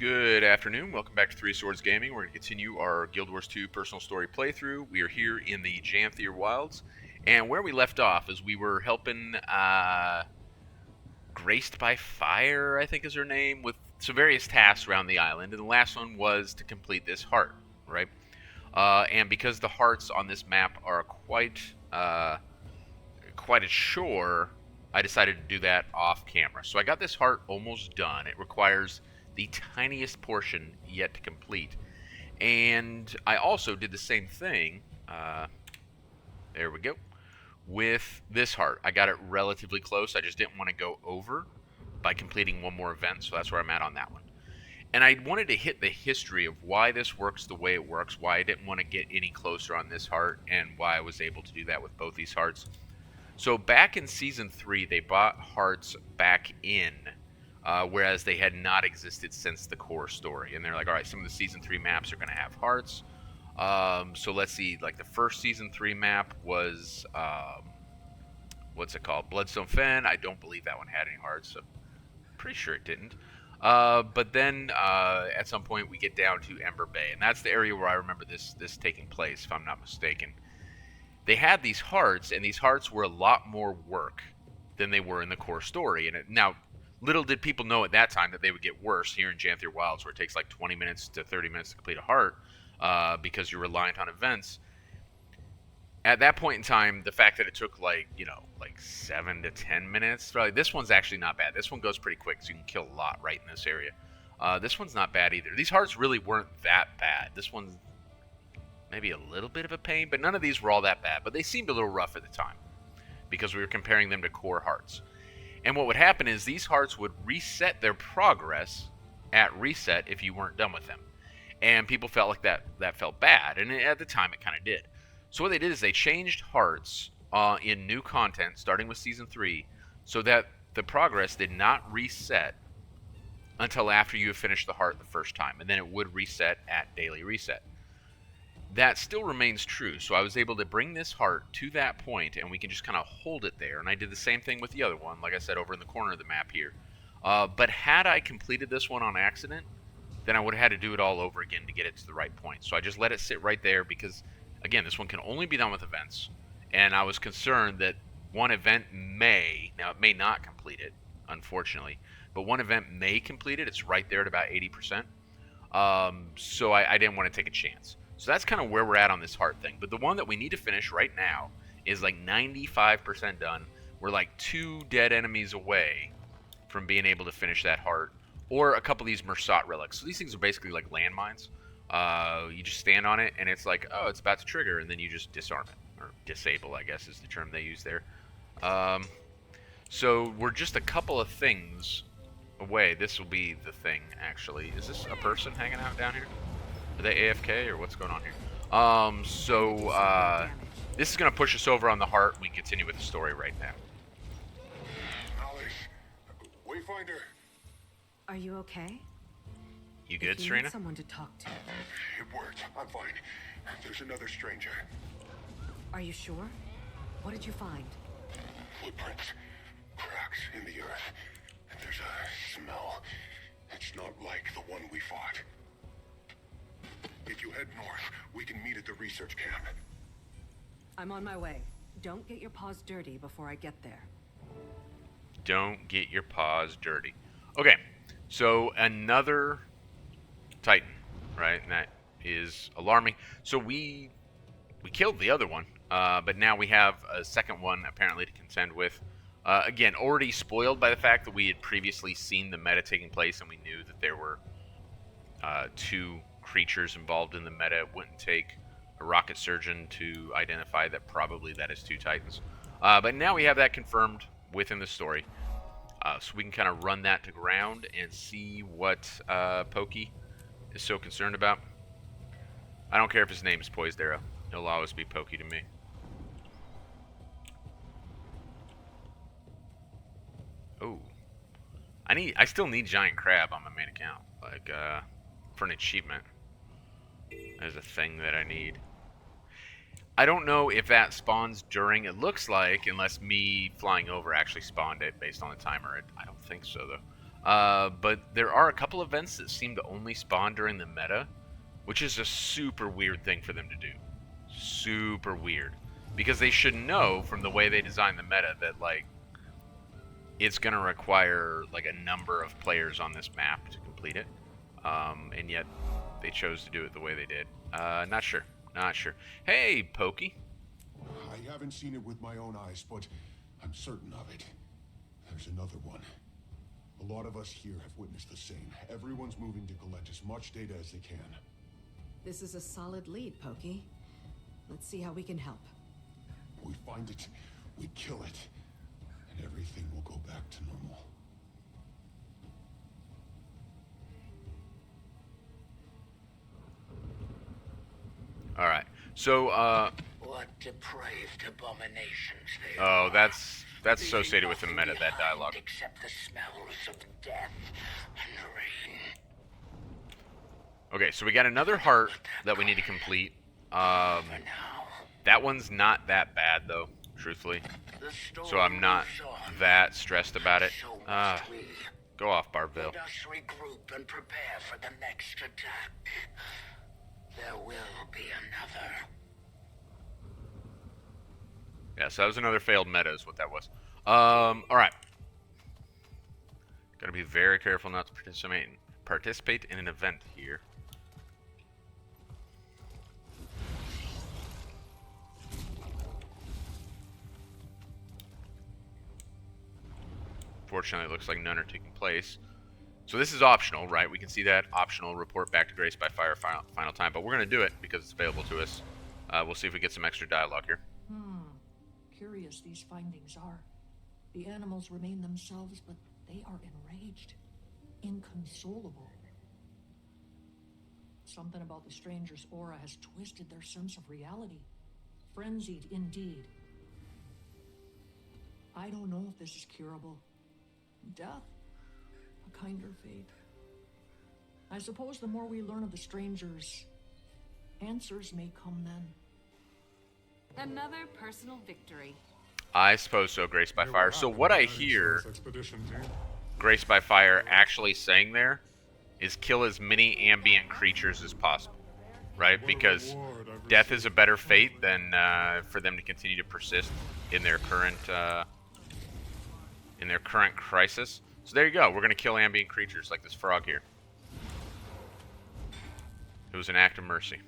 Good afternoon. Welcome back to Three Swords Gaming. We're going to continue our Guild Wars 2 personal story playthrough. We are here in the Janthir Wilds, and where we left off is we were helping Graced by Fire, I think is her name, with some various tasks around the island, and the last one was to complete this heart, right? And because the hearts on this map are quite a chore, I decided to do that off camera. So I got this heart almost done. It requires the tiniest portion yet to complete. And I also did the same thing, there we go, with this heart. I got it relatively close. I just didn't want to go over by completing one more event, so that's where I'm at on that one. And I wanted to hit the history of why this works the way it works, why I didn't want to get any closer on this heart, and why I was able to do that with both these hearts. So back in Season 3, they brought hearts back in, whereas they had not existed since the core story. And they're like, all right, some of the Season 3 maps are going to have hearts. So let's see, like the first Season 3 map was, what's it called? Bloodstone Fen. I don't believe that one had any hearts, so pretty sure it didn't. But then at some point we get down to Ember Bay, and that's the area where I remember this taking place, if I'm not mistaken. They had these hearts, and these hearts were a lot more work than they were in the core story. And now, little did people know at that time that they would get worse here in Janthir Wilds, where it takes like 20 minutes to 30 minutes to complete a heart because you're reliant on events. At that point in time, the fact that it took like 7 to 10 minutes, probably, this one's actually not bad. This one goes pretty quick, so you can kill a lot right in this area. This one's not bad either. These hearts really weren't that bad. This one's maybe a little bit of a pain, but none of these were all that bad. But they seemed a little rough at the time because we were comparing them to core hearts. And what would happen is these hearts would reset their progress at reset if you weren't done with them. And people felt like that felt bad, and at the time it kind of did. So what they did is they changed hearts in new content, starting with Season 3, so that the progress did not reset until after you have finished the heart the first time, and then it would reset at daily reset. That still remains true, so I was able to bring this heart to that point, and we can just kind of hold it there. And I did the same thing with the other one, like I said, over in the corner of the map here. But had I completed this one on accident, then I would have had to do it all over again to get it to the right point. So I just let it sit right there because, again, this one can only be done with events. And I was concerned that one event now it may not complete it, unfortunately, but one event may complete it. It's right there at about 80%. So I didn't want to take a chance. So that's kind of where we're at on this heart thing. But the one that we need to finish right now is like 95% done. We're like 2 dead enemies away from being able to finish that heart. Or a couple of these Mersat relics. So these things are basically like landmines. You just stand on it and it's like, oh, it's about to trigger. And then you just disarm it. Or disable, I guess is the term they use there. So we're just a couple of things away. This will be the thing, actually. Is this a person hanging out down here? Are they AFK or what's going on here? This is going to push us over on the heart. We can continue with the story right now. Alex, Wayfinder. Are you okay? You good, If you Serena? need someone to talk to. It worked. I'm fine. There's another stranger. Are you sure? What did you find? Footprints. Cracks in the earth. And there's a smell. It's not like the one we fought. If you head north, we can meet at the research camp. I'm on my way. Don't get your paws dirty before I get there. Don't get your paws dirty. Okay, so another Titan, right? And that is alarming. So we killed the other one, but now we have a second one apparently to contend with. Again, already spoiled by the fact that we had previously seen the meta taking place, and we knew that there were 2 creatures involved in the meta. It wouldn't take a rocket surgeon to identify that probably that is 2 Titans. But now we have that confirmed within the story. So we can kind of run that to ground and see what Pokey is so concerned about. I don't care if his name is Poised Arrow. He'll always be Pokey to me. Oh. I still need Giant Crab on my main account. Like, for an achievement. There's a thing that I need. I don't know if that spawns during, it looks like, unless me flying over actually spawned it based on the timer. I don't think so, though. But there are a couple events that seem to only spawn during the meta, which is a super weird thing for them to do. Super weird. Because they should know from the way they design the meta that, like, it's going to require, like, a number of players on this map to complete it. And yet, they chose to do it the way they did. Not sure. Not sure. Hey, Pokey. I haven't seen it with my own eyes, but I'm certain of it. There's another one. A lot of us here have witnessed the same. Everyone's moving to collect as much data as they can. This is a solid lead, Pokey. Let's see how we can help. We find it, we kill it, and everything will go back to normal. Alright. So, What depraved abominations they oh, are. that's Leaving associated with the nothing meta, that behind dialogue. Except the smells of death and rain. Okay, so we got another heart that we need to complete. For now, That one's not that bad, though, truthfully. the story So I'm not moves on. that stressed about it. So must we. Go off, Barbville. Let us regroup and prepare for the next attack. There will be another. Yeah, so that was another failed meta is what that was. Alright. Gotta be very careful not to participate in an event here. Fortunately, it looks like none are taking place. So this is optional, right? We can see that optional report back to Grace by Fire final time, but we're going to do it because it's available to us. We'll see if we get some extra dialogue here. Curious these findings are. The animals remain themselves, but they are enraged, inconsolable. Something about the stranger's aura has twisted their sense of reality. Frenzied indeed. I don't know if this is curable. Death? A kinder fate. I suppose the more we learn of the strangers, answers may come then. Another personal victory. I suppose so, Grace by Fire. So what I hear Grace by Fire actually saying there is kill as many ambient creatures as possible, right? Because death is a better fate than for them to continue to persist in their current crisis. So there you go. We're gonna kill ambient creatures like this frog here. It was an act of mercy.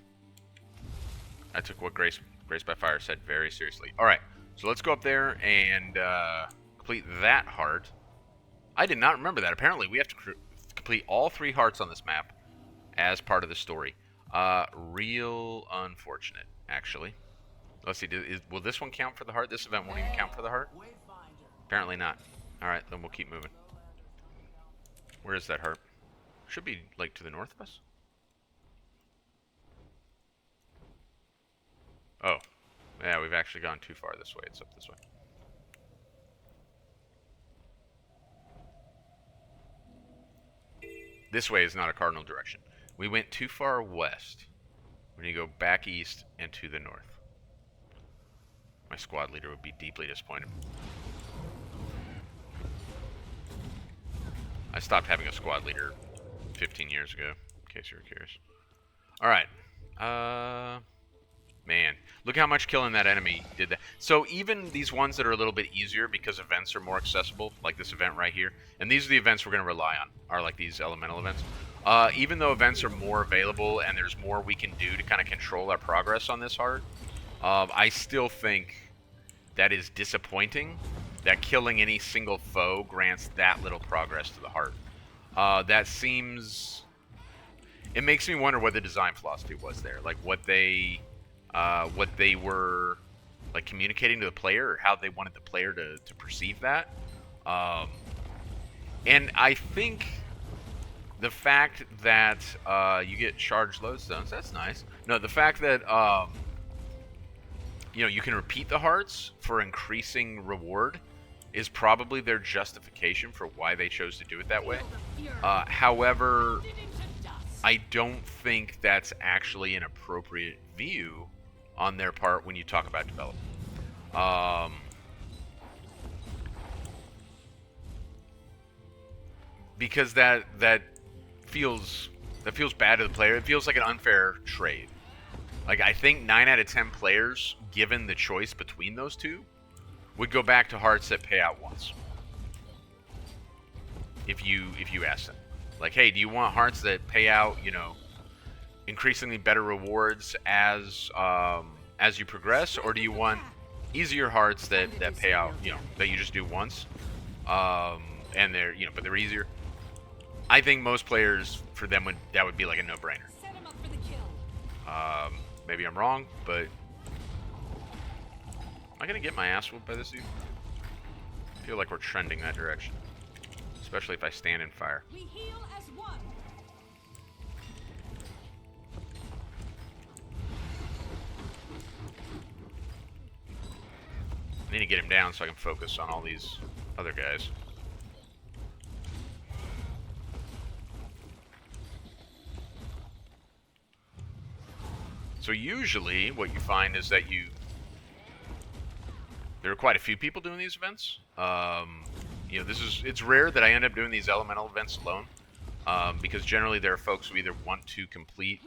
I took what Grace by Fire said very seriously. All right, so let's go up there and complete that heart. I did not remember that. Apparently, we have to complete all 3 hearts on this map as part of the story. Real unfortunate, actually. Let's see. Will this one count for the heart? This event won't even count for the heart? Apparently not. All right, then we'll keep moving. Where is that heart? Should be, like, to the north of us? Oh. Yeah, we've actually gone too far this way. It's up this way. This way is not a cardinal direction. We went too far west. We need to go back east and to the north. My squad leader would be deeply disappointed. I stopped having a squad leader 15 years ago, in case you were curious. Alright. Man, look how much killing that enemy did that. So even these ones that are a little bit easier because events are more accessible, like this event right here, and these are the events we're going to rely on, are like these elemental events. Even though events are more available and there's more we can do to kind of control our progress on this heart, I still think that is disappointing that killing any single foe grants that little progress to the heart. That seems... It makes me wonder what the design philosophy was there. Like what they were like communicating to the player, or how they wanted the player to perceive that. And I think the fact that you get charged lodestones, that's nice. No, the fact that you know, you can repeat the hearts for increasing reward is probably their justification for why they chose to do it that way. However, I don't think that's actually an appropriate view on their part when you talk about development. because that feels bad to the player. It feels like an unfair trade. Like, I think 9 out of 10 players, given the choice between those two, would go back to hearts that pay out once. If you ask them, like, hey, do you want hearts that pay out, you know, increasingly better rewards as you progress, or do you want easier hearts that pay out, you know, that you just do once, and they're, you know, but they're easier? I think most players, for them, that would be like a no-brainer. Maybe I'm wrong, but am I gonna get my ass whooped by this dude? I feel like we're trending that direction, especially if I stand in fire. We heal as one. I need to get him down so I can focus on all these other guys. So usually what you find is that there are quite a few people doing these events. You know, it's rare that I end up doing these elemental events alone, because generally there are folks who either want to complete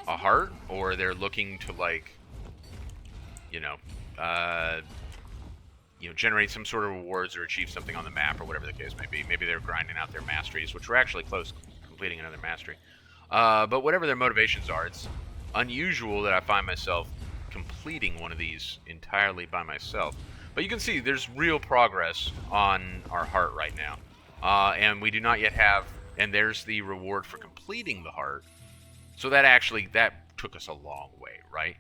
a heart, or they're looking to, like, you know, generate some sort of rewards or achieve something on the map, or whatever the case may be. Maybe they're grinding out their masteries, which we're actually close to completing another mastery. But whatever their motivations are, it's unusual that I find myself completing one of these entirely by myself. But you can see there's real progress on our heart right now. And we do not yet have, and there's the reward for completing the heart. So that took us a long way, right?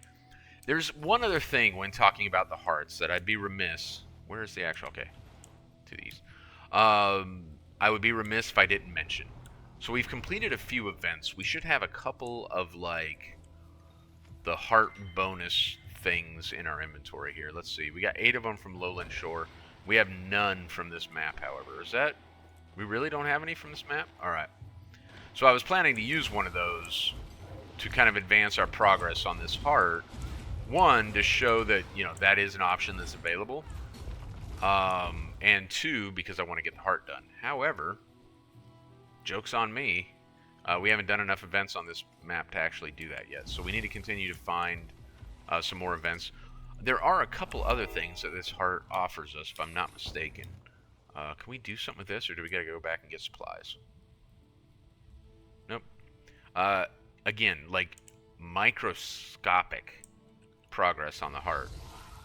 There's one other thing when talking about the hearts that I'd be remiss. Where is the actual? Okay, to these. I would be remiss if I didn't mention. So we've completed a few events. We should have a couple of, like, the heart bonus things in our inventory here. Let's see. We got 8 of them from Lowland Shore. We have none from this map, however. Is that... We really don't have any from this map? Alright. So I was planning to use one of those to kind of advance our progress on this heart. One, to show that, you know, that is an option that's available. And 2, because I want to get the heart done. However, joke's on me. We haven't done enough events on this map to actually do that yet. So we need to continue to find some more events. There are a couple other things that this heart offers us, if I'm not mistaken. Can we do something with this, or do we gotta go back and get supplies? Nope. Again, like, microscopic progress on the heart.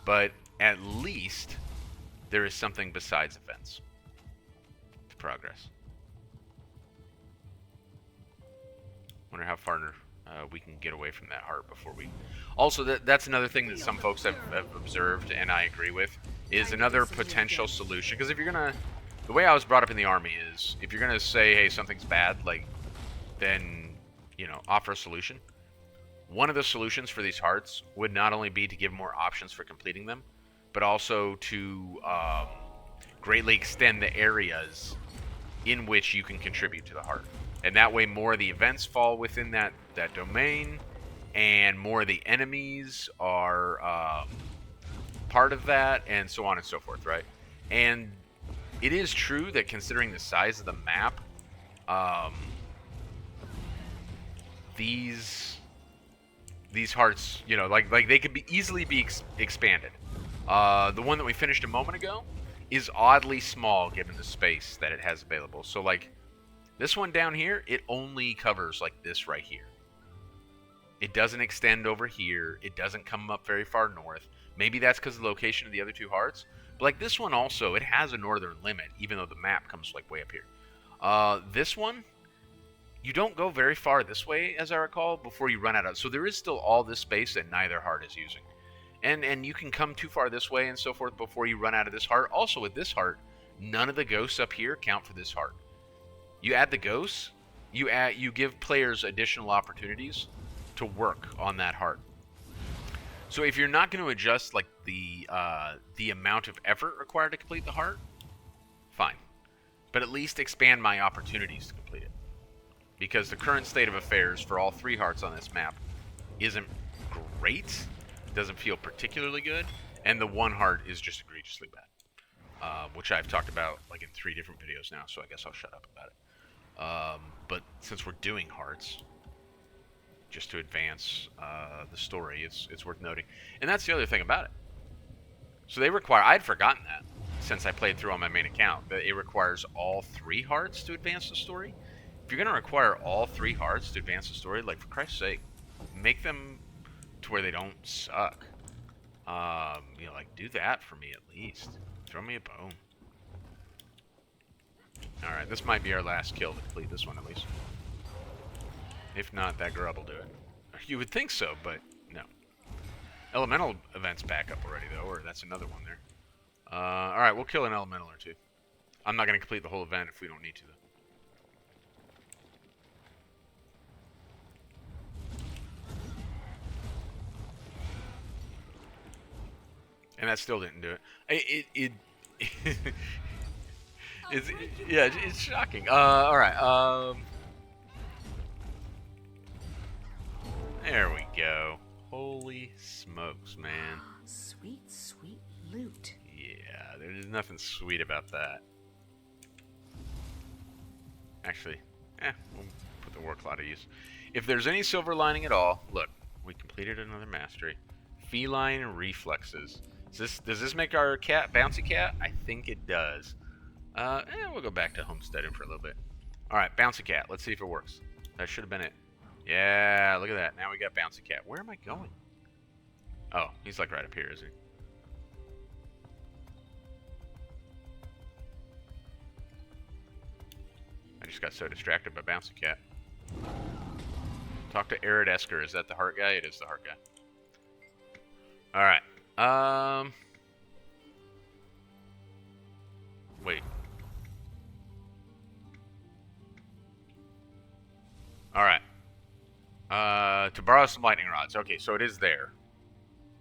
But at least there is something besides events to progress. Wonder how far we can get away from that heart before we... Also, that's another thing that some folks have observed, and I agree with, is another potential solution. Because if you're gonna... The way I was brought up in the army is, if you're gonna say, hey, something's bad, like, then, you know, offer a solution. One of the solutions for these hearts would not only be to give more options for completing them, but also to greatly extend the areas in which you can contribute to the heart. And that way more of the events fall within that domain, and more of the enemies are part of that, and so on and so forth, right? And it is true that considering the size of the map, these hearts, you know, like they could be easily be expanded. The one that we finished a moment ago is oddly small given the space that it has available. So, like, this one down here, it only covers, like, this right here. It doesn't extend over here. It doesn't come up very far north. Maybe that's because of the location of the other two hearts. But, like, this one also, it has a northern limit, even though the map comes, like, way up here. This one, you don't go very far this way, as I recall, before you run out of... So there is still all this space that neither heart is using. And you can come too far this way and so forth before you run out of this heart. Also, with this heart, none of the ghosts up here count for this heart. You add the ghosts, you give players additional opportunities to work on that heart. So if you're not going to adjust, like, the amount of effort required to complete the heart, fine. But at least expand my opportunities to complete it. Because the current state of affairs for all 3 hearts on this map isn't great, doesn't feel particularly good, and the 1 heart is just egregiously bad. Which I've talked about, like, in 3 different videos now, so I guess I'll shut up about it. But since we're doing hearts, just to advance the story, it's worth noting. And that's the other thing about it. So they require, I'd forgotten that since I played through on my main account, that it requires all 3 hearts to advance the story. If you're going to require all 3 hearts to advance the story, like, for Christ's sake, make them to where they don't suck. You know, like, do that for me at least. Throw me a bone. Alright, this might be our last kill to complete this one at least. If not, that grub will do it. You would think so, but no. Elemental event's back up already, though, or that's another one there. Alright, we'll kill an elemental or 2. I'm not going to complete the whole event if we don't need to, though. And that still didn't do it. It's shocking. Alright, there we go. Holy smokes, man. Sweet, sweet loot. Yeah, there's nothing sweet about that. Actually, we'll put the war claw to use. If there's any silver lining at all, look, we completed another mastery. Feline reflexes. Does this make our cat bouncy cat? I think it does. We'll go back to homesteading for a little bit. Alright, bouncy cat. Let's see if it works. That should have been it. Yeah, look at that. Now we got bouncy cat. Where am I going? Oh, he's like right up here, isn't he? I just got so distracted by bouncy cat. Talk to Arid Esker. Is that the heart guy? It is the heart guy. Alright. Wait. Alright. To borrow some lightning rods. Okay, so it is there.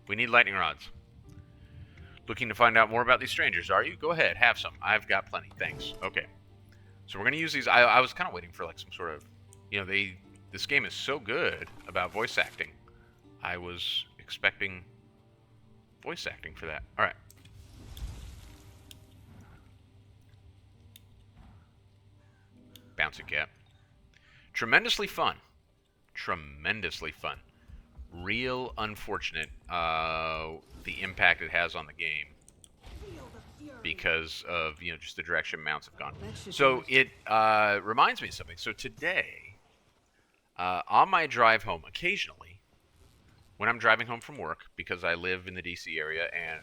We need lightning rods. Looking to find out more about these strangers, are you? Go ahead, have some. I've got plenty, thanks. Okay. So we're going to use these. I was kind of waiting for like some sort of... You know, this game is so good about voice acting. I was expecting voice acting for that. Alright. Bouncy cat. Tremendously fun. Tremendously fun. Real unfortunate the impact it has on the game because of, you know, just the direction mounts have gone. So it reminds me of something. So today, on my drive home, occasionally, when I'm driving home from work, because I live in the DC area, and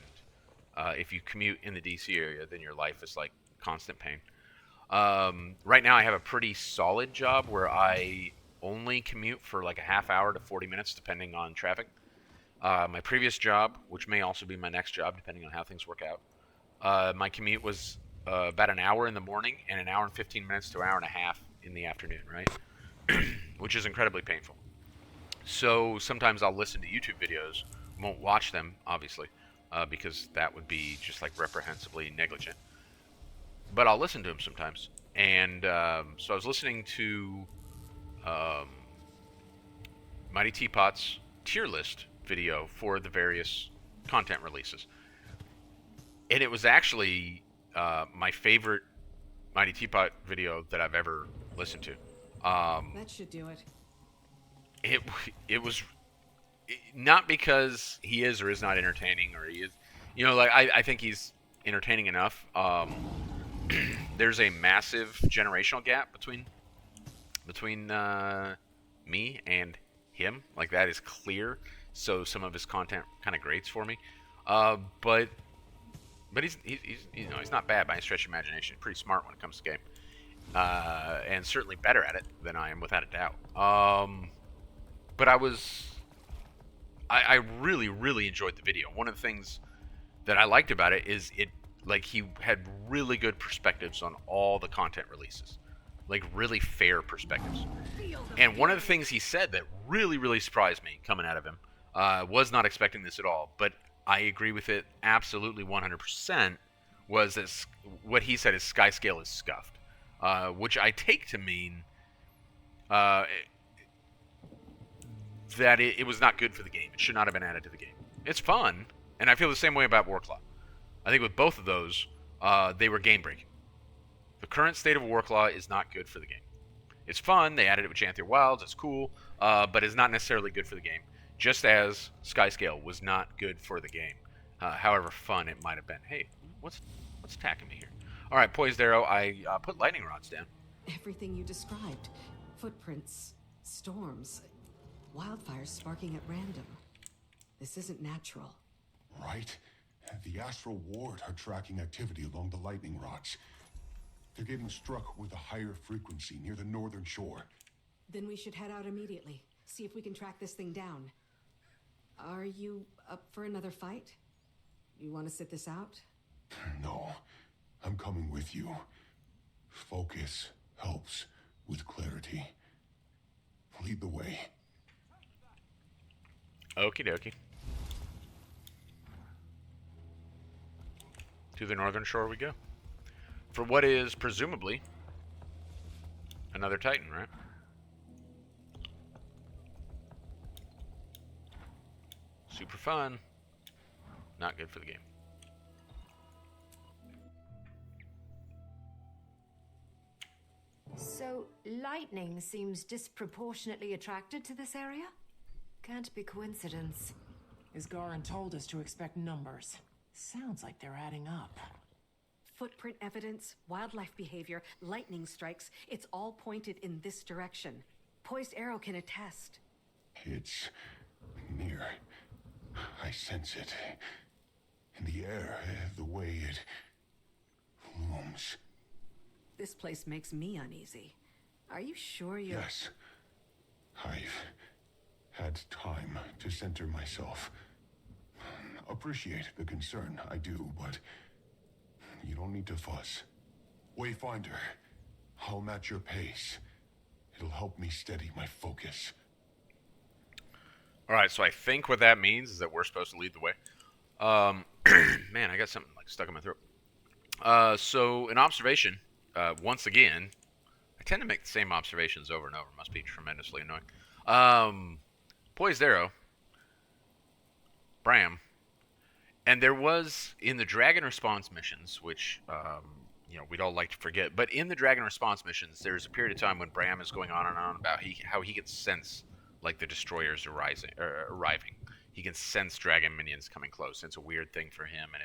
if you commute in the DC area, then your life is like constant pain. Right now I have a pretty solid job where I only commute for like a half hour to 40 minutes depending on traffic. My previous job, which may also be my next job depending on how things work out, my commute was about an hour in the morning and an hour and 15 minutes to an hour and a half in the afternoon, right? Which is incredibly painful. So sometimes I'll listen to YouTube videos, won't watch them, obviously, because that would be just like reprehensibly negligent. But I'll listen to them sometimes. And so I was listening to Mighty Teapot's tier list video for the various content releases. And it was actually my favorite Mighty Teapot video that I've ever listened to. That should do it. It was not because he is or is not entertaining, or he is, you know, like I think he's entertaining enough. There's a massive generational gap between me and him. Like, that is clear. So some of his content kind of grates for me. But he's you know, he's not bad by any stretch of imagination. Pretty smart when it comes to game. And certainly better at it than I am, without a doubt. But I really, really enjoyed the video. One of the things that I liked about it is he had really good perspectives on all the content releases. Like, really fair perspectives. And one of the things he said that really, really surprised me coming out of him, was not expecting this at all, but I agree with it absolutely 100%, was that what he said is Skyscale is scuffed. Which I take to mean that it was not good for the game. It should not have been added to the game. It's fun, and I feel the same way about Warclaw. I think with both of those, they were game-breaking. The current state of Warclaw is not good for the game. It's fun. They added it with Janthir Wilds. It's cool, but it's not necessarily good for the game. Just as Skyscale was not good for the game, however fun it might have been. Hey, what's attacking me here? All right, poised arrow. I put lightning rods down. Everything you described. Footprints, storms, wildfires sparking at random. This isn't natural. Right? The Astral Ward are tracking activity along the lightning rods. They're getting struck with a higher frequency near the northern shore. Then we should head out immediately. See if we can track this thing down. Are you up for another fight? You want to sit this out? No, I'm coming with you. Focus helps with clarity. Lead the way. Okie dokie. To the northern shore we go. For what is presumably another Titan, right? Super fun. Not good for the game. So, lightning seems disproportionately attracted to this area? Can't be coincidence. Isgarin told us to expect numbers. Sounds like they're adding up. Footprint evidence, wildlife behavior, lightning strikes. It's all pointed in this direction. Poised arrow can attest. It's near. I sense it. In the air, the way it looms. This place makes me uneasy. Are you sure you're... Yes. I've had time to center myself. Appreciate the concern, I do, but you don't need to fuss. Wayfinder, I'll match your pace. It'll help me steady my focus. Alright, so I think what that means is that we're supposed to lead the way. Man, I got something like stuck in my throat. So, an observation, once again, I tend to make the same observations over and over. Must be tremendously annoying. Poised arrow, Bram, and there was, in the Dragon Response missions, which, we'd all like to forget, but in the Dragon Response missions, there's a period of time when Bram is going on and on about how he can sense, like, the destroyers arriving. He can sense dragon minions coming close. It's a weird thing for him, and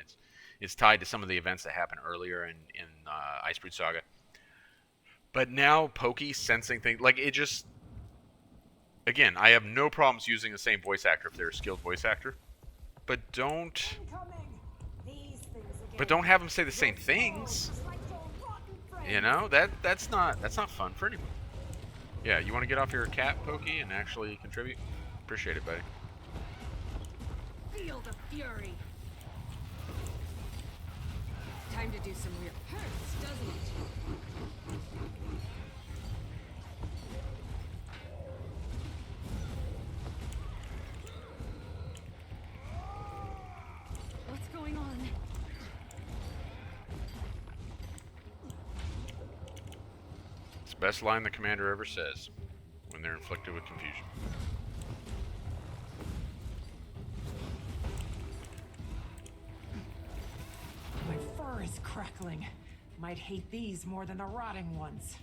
it's tied to some of the events that happened earlier in Icebrood Saga. But now, Pokey sensing things, like, it just... Again, I have no problems using the same voice actor if they're a skilled voice actor. But don't have them say the same things. You know, that's not fun for anyone. Yeah, you want to get off your cat, Pokey, and actually contribute? Appreciate it, buddy. Feel the fury. Time to do some real hurts, doesn't it? What's going on? It's the best line the commander ever says when they're inflicted with confusion. My fur is crackling. Might hate these more than the rotting ones.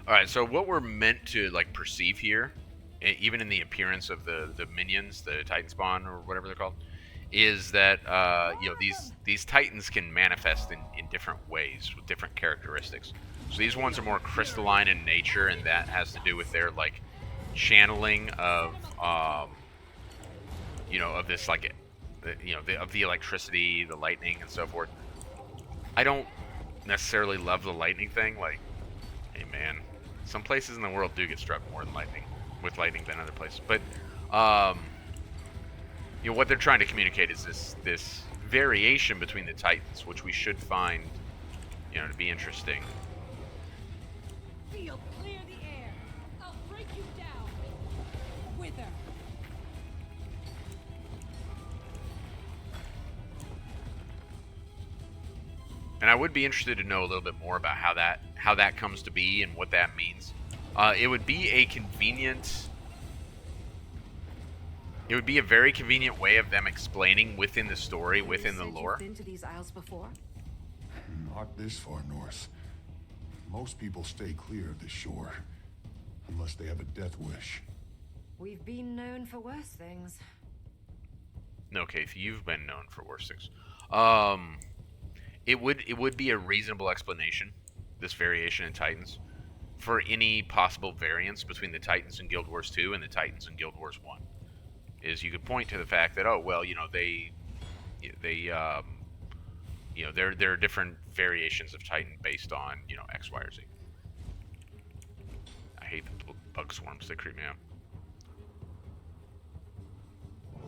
Alright, so what we're meant to, like, perceive here, even in the appearance of the minions, the Titan spawn, or whatever they're called, is that, these Titans can manifest in different ways, with different characteristics. So these ones are more crystalline in nature, and that has to do with their, like, channeling of, of this, like, of the electricity, the lightning, and so forth. I don't necessarily love the lightning thing. Like, hey man, some places in the world do get struck more with lightning than other places. But what they're trying to communicate is this variation between the Titans, which we should find, to be interesting. Field, clear the air. I'll break you down. Wither. And I would be interested to know a little bit more about how that comes to be and what that means. It would be a very convenient way of them explaining within the story, within the lore. You've been to these isles before? Not this far north. Most people stay clear of the shore. Unless they have a death wish. We've been known for worse things. No, Keith, you've been known for worse things. It would be a reasonable explanation, this variation in Titans, for any possible variance between the Titans in Guild Wars 2 and the Titans in Guild Wars 1. Is you could point to the fact that, oh well, you know, there are different variations of Titan based on, you know, X, Y, or Z. I hate the bug swarms. They creep me out.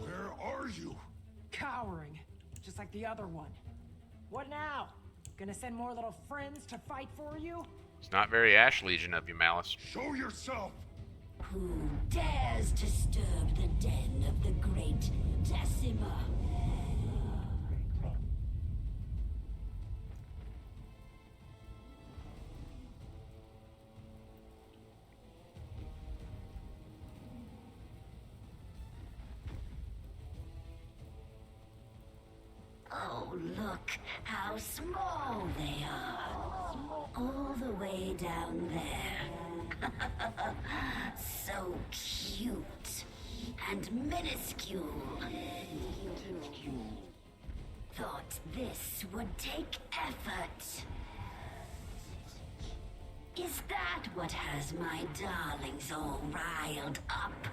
Where are you? Cowering, just like the other one. What now? Gonna send more little friends to fight for you? It's not very Ash Legion of you, Malice. Show yourself! Who dares disturb the den of the great Decima? Oh, look how small they are. All the way down there. So cute and minuscule. Thought this would take effort. Is that what has my darlings all riled up?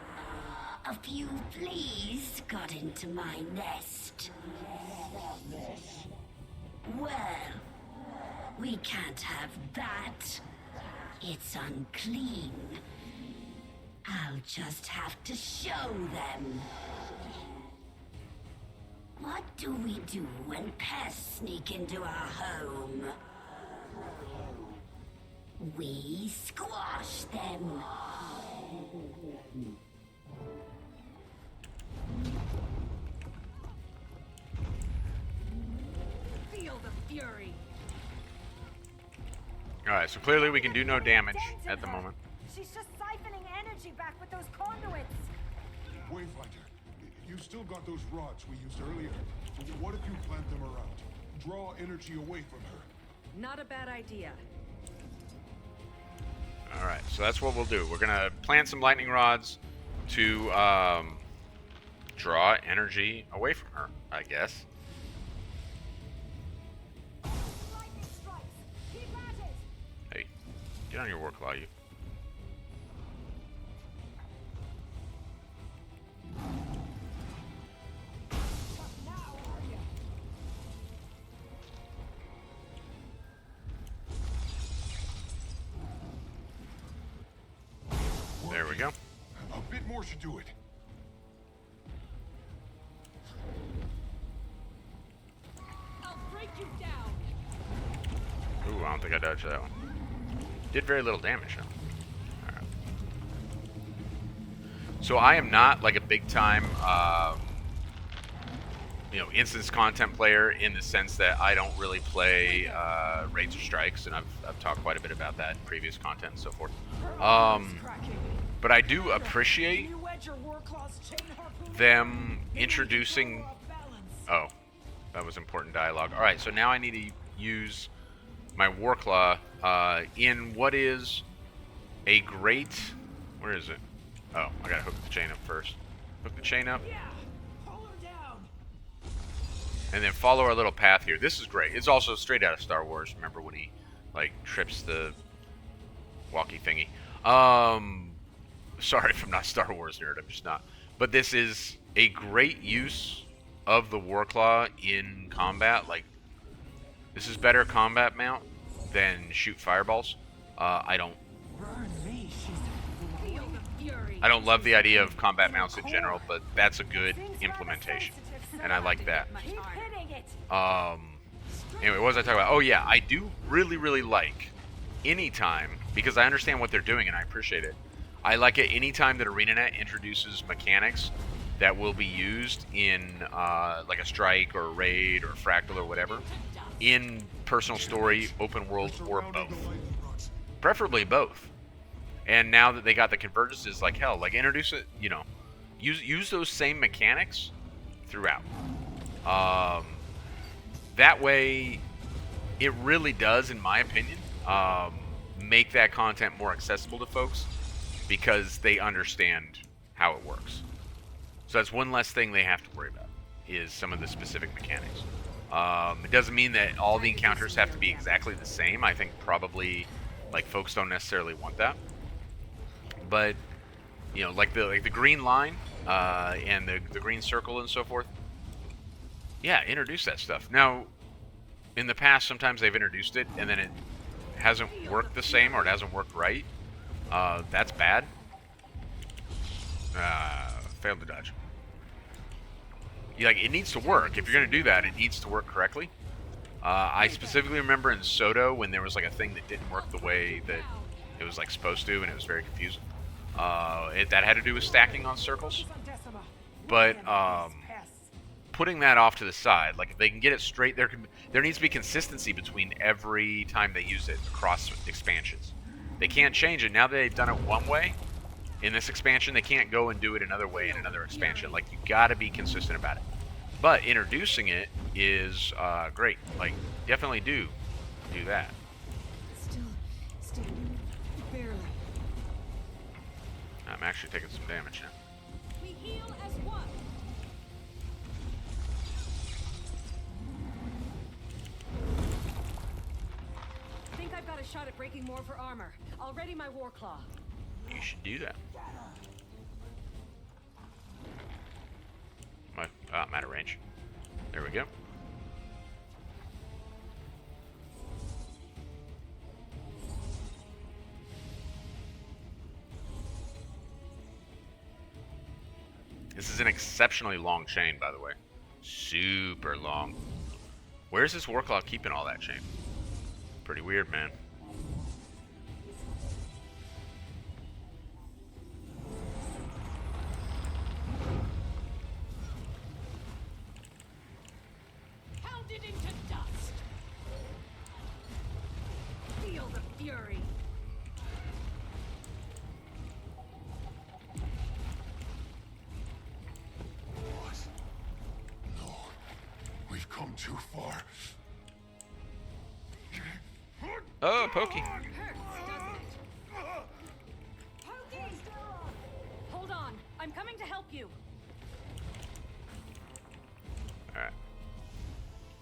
A few fleas got into my nest. Well, we can't have that. It's unclean. I'll just have to show them. What do we do when pests sneak into our home? We squash them. Feel the fury. Alright, so clearly we can do no damage at the moment. She's just siphoning energy back with those conduits. Wayfinder, you still got those rods we used earlier. What if you plant them around? Draw energy away from her. Not a bad idea. Alright, so that's what we'll do. We're gonna plant some lightning rods to draw energy away from her, I guess. Lightning strikes. Keep at it. Hey, get on your war claw, you. What now, are you? There we go. A bit more should do it. I'll break you down. Ooh, I don't think I dodged that one. Did very little damage, though. Alright. So I am not like a big time, instance content player in the sense that I don't really play raids or strikes, and I've talked quite a bit about that in previous content and so forth. But I do appreciate them introducing... Oh, that was important dialogue. Alright, so now I need to use my Warclaw in what is a great... Where is it? Oh, I gotta hook the chain up first. Hook the chain up. And then follow our little path here. This is great. It's also straight out of Star Wars. Remember when he, like, trips the walkie thingy. Sorry if I'm not a Star Wars nerd. I'm just not. But this is a great use of the Warclaw in combat. Like, this is better combat mount than shoot fireballs. I don't love the idea of combat mounts in general, but that's a good implementation, and I like that. Anyway, what was I talking about? Oh yeah, I do really like anytime, because I understand what they're doing and I appreciate it. I like it anytime that ArenaNet introduces mechanics that will be used in like a strike or a raid or a fractal or whatever, in personal story, open world, or both. Preferably both. And now that they got the convergences, like hell, like introduce it, use those same mechanics throughout. That way, it really does, in my opinion, make that content more accessible to folks because they understand how it works. So that's one less thing they have to worry about, is some of the specific mechanics. It doesn't mean that all the encounters have to be exactly the same. I think probably, like, folks don't necessarily want that. But, you know, like the green line and the green circle and so forth. Yeah, introduce that stuff. Now, in the past, sometimes they've introduced it and then it hasn't worked the same, or it hasn't worked right. That's bad. Failed to dodge. Like, it needs to work. If you're going to do that, it needs to work correctly. I specifically remember in Soto when there was like a thing that didn't work the way that it was like supposed to, and it was very confusing. That had to do with stacking on circles. But putting that off to the side, like if they can get it straight, there needs to be consistency between every time they use it across expansions. They can't change it. Now that they've done it one way in this expansion, they can't go and do it another way in another expansion. Like, you gotta be consistent about it. But introducing it is great. Like, definitely do that. Still, barely. I'm actually taking some damage now. We heal as one. Think I've got a shot at breaking more for armor. I'll ready my war claw. You should do that. I'm out of range. There we go. This is an exceptionally long chain, by the way. Super long. Where's this Warclaw keeping all that chain? Pretty weird, man. Pounded into dust. Feel the fury. What? No. We've come too far. Oh, Pokey. Hurts, doesn't it? Pokey! Hold on. I'm coming to help you. Alright.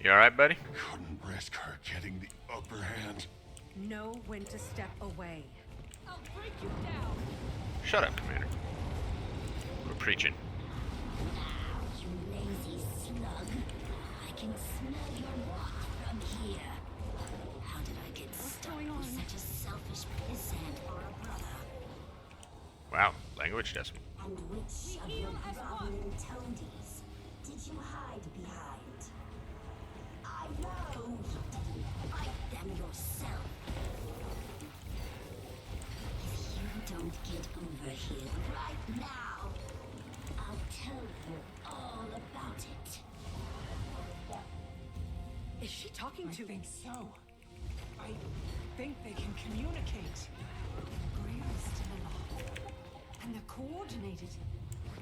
You alright, buddy? Couldn't risk her getting the upper hand. Know when to step away. I'll break you down. Shut up, Commander. We're preaching. You lazy slug. I can smell your walk from here. How did I get stuck with such a selfish pissant for a brother? Wow, language adjustment. And which of your groveling toadies did you hide behind? I know you didn't fight them yourself. If you don't get over here right now, I'll tell her all about it. Is she talking I to? think so. I think they can communicate. Greer is still alive. And they're coordinated.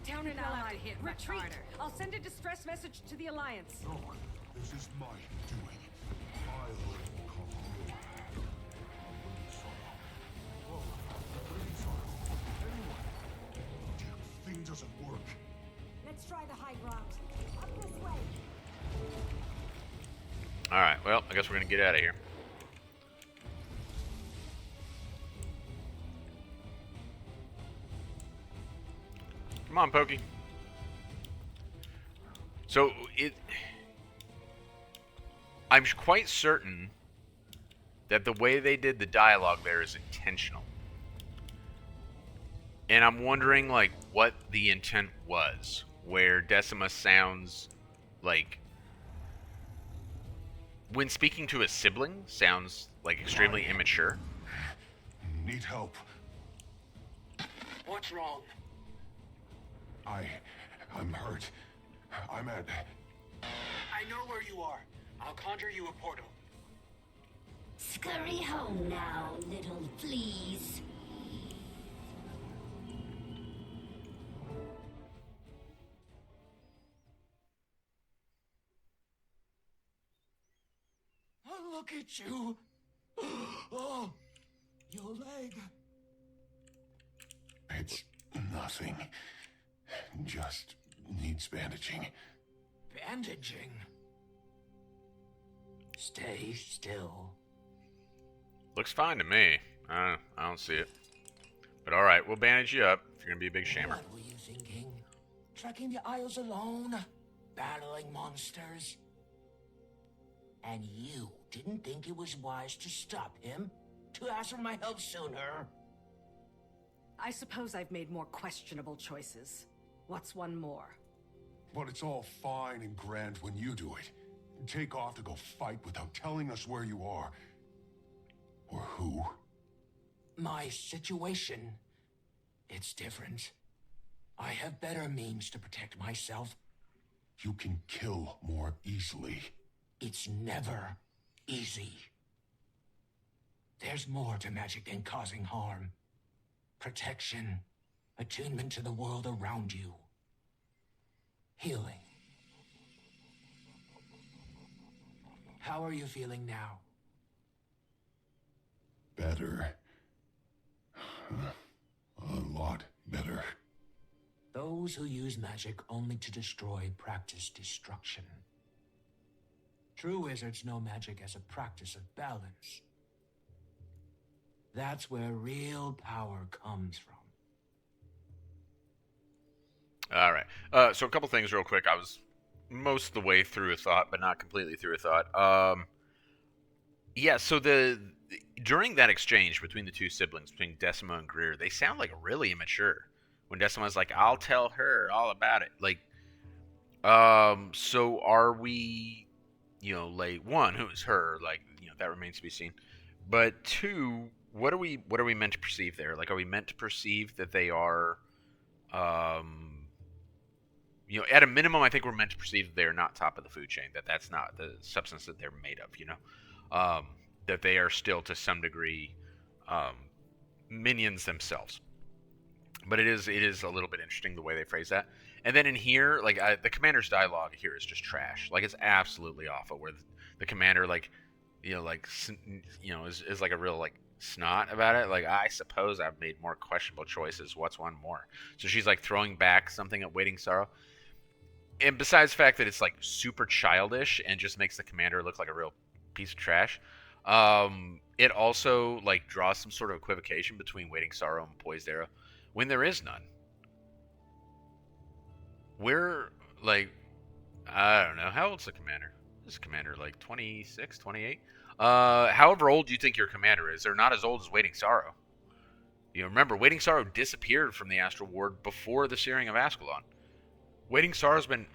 Down an ally. Retreat. I'll send a distress message to the Alliance. No, this is my doing. I'll come home. Whoa, really sorry. Anyway, the thing doesn't work. Let's try the high ground. Up this way. Alright, well, I guess we're gonna get out of here. Come on, Pokey. So, I'm quite certain that the way they did the dialogue there is intentional. And I'm wondering, like, what the intent was. Where Decima sounds like, when speaking to a sibling, sounds like extremely immature. Need help. What's wrong? I'm hurt. I'm at... I know where you are. I'll conjure you a portal. Scurry home now, little fleas. Oh, look at you. Oh, Your leg. It's nothing. Just needs bandaging. Bandaging? Stay still. Looks fine to me. I don't see it. But alright, we'll bandage you up if you're gonna be a big shammer. What were you thinking? Trekking the Isles alone? Battling monsters? And you didn't think it was wise to stop him? To ask for my help sooner? I suppose I've made more questionable choices. What's one more? But it's all fine and grand when you do it. Take off to go fight without telling us where you are. Or who. My situation, it's different. I have better means to protect myself. You can kill more easily. It's never easy. There's more to magic than causing harm. Protection, attunement to the world around you. Healing. How are you feeling now? Better. A lot better. Those who use magic only to destroy practice destruction. True wizards know magic as a practice of balance. That's where real power comes from. Alright. So a couple things real quick. I was most of the way through a thought, but not completely through a thought. Yeah, so during that exchange between the two siblings, between Decima and Greer, they sound like really immature. When Decima's like, I'll tell her all about it. Like, so are we, like, one, who is her? Like, that remains to be seen. But two, what are we meant to perceive there? Like, are we meant to perceive that they are, at a minimum, I think we're meant to perceive that they are not top of the food chain, that's not the substance that they're made of, that they are still to some degree minions themselves. But it is a little bit interesting the way they phrase that. And then in here, like the commander's dialogue here is just trash. Like it's absolutely awful. Where the commander is like a real like snot about it. Like I suppose I've made more questionable choices. What's one more? So she's like throwing back something at Waiting Sorrow. And besides the fact that it's like super childish and just makes the commander look like a real piece of trash, it also like draws some sort of equivocation between Waiting Sorrow and Poised Arrow when there is none. We're like, I don't know, how old's the commander? Is the commander like 26, 28? However old you think your commander is, they're not as old as Waiting Sorrow. Remember, Waiting Sorrow disappeared from the Astral Ward before the Searing of Ascalon. Waiting Sorrow's been